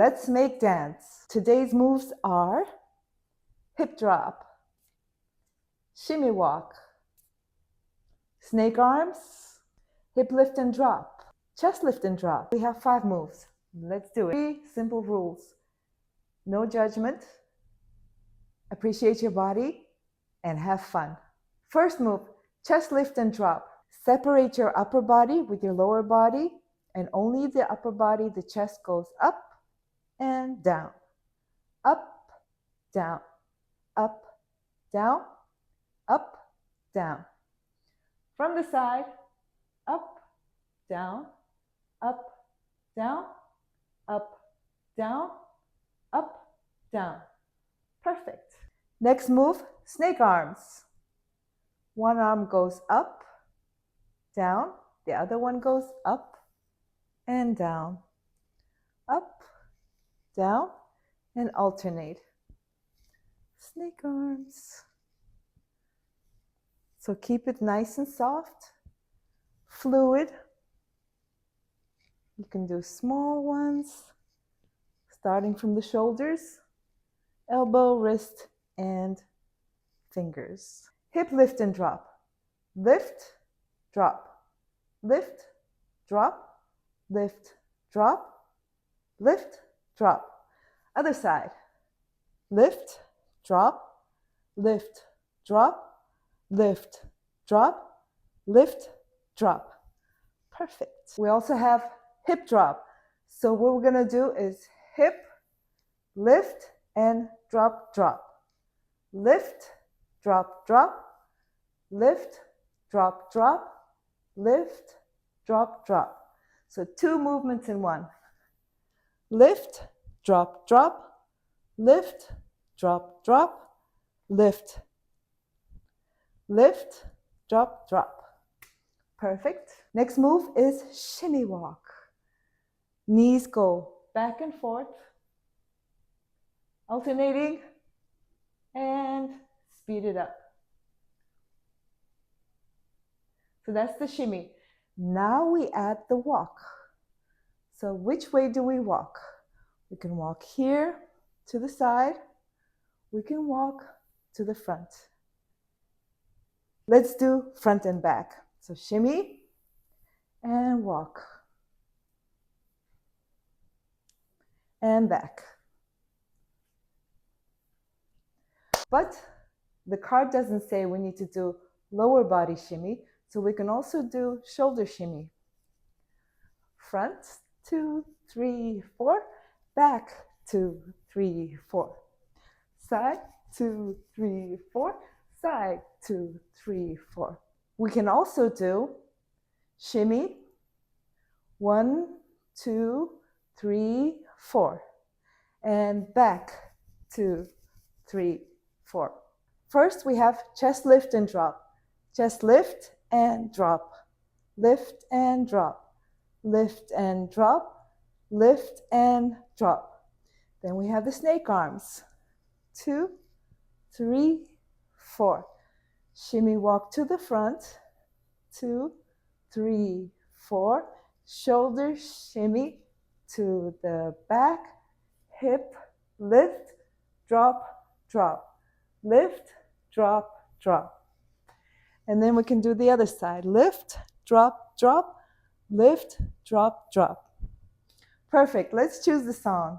let's make dance. Today's moves are hip drop, shimmy walk, snake arms, hip lift and drop, chest lift and drop. We have 5 moves. Let's do it. 3 simple rules. No judgment, appreciate your body, and have fun. First move, chest lift and drop. Separate your upper body with your lower body, and only the upper body, the chest goes up and down, up, down, up, down, up, down. From the side, up, down, up, down, up, down, up, down. Perfect. Next move, snake arms. One arm goes up, down, the other one goes up and down, up, down, and alternate. Snake arms. So keep it nice and soft, fluid. You can do small ones, starting from the shoulders, elbow, wrist, and fingers. Hip lift and drop. Lift, drop, lift, drop, lift, drop, lift, drop. Other side. Lift, drop, lift, drop, lift, drop, lift, drop. Perfect. We also have hip drop. So what we're going to do is hip, lift, and drop, drop. Lift, drop, drop, lift, drop, drop, lift, drop, drop. So 2 movements in one. Lift, drop, drop, lift, drop, drop, lift, lift, drop, drop. Perfect. Next move is shimmy walk. Knees go back and forth, alternating, and speed it up. So that's the shimmy. Now we add the walk. So which way do we walk? We can walk here to the side. We can walk to the front. Let's do front and back. So shimmy and walk. And back. But the card doesn't say we need to do lower body shimmy, so we can also do shoulder shimmy. Front, 2, 3, 4. Back, 2, 3, 4. Side, 2, 3, 4. Side, 2, 3, 4. We can also do shimmy, 1, 2, 3, 4. And back, 2, 3, 4. First, we have chest lift and drop. Chest lift and drop. Lift and drop. Lift and drop. Lift and drop. Then we have the snake arms. 2, 3, 4. Shimmy walk to the front. 2, 3, 4. Shoulder shimmy to the back. Hip lift, drop, drop. Lift, drop, drop. And then we can do the other side. Lift, drop, drop, lift, drop, drop. Perfect. Let's choose the song.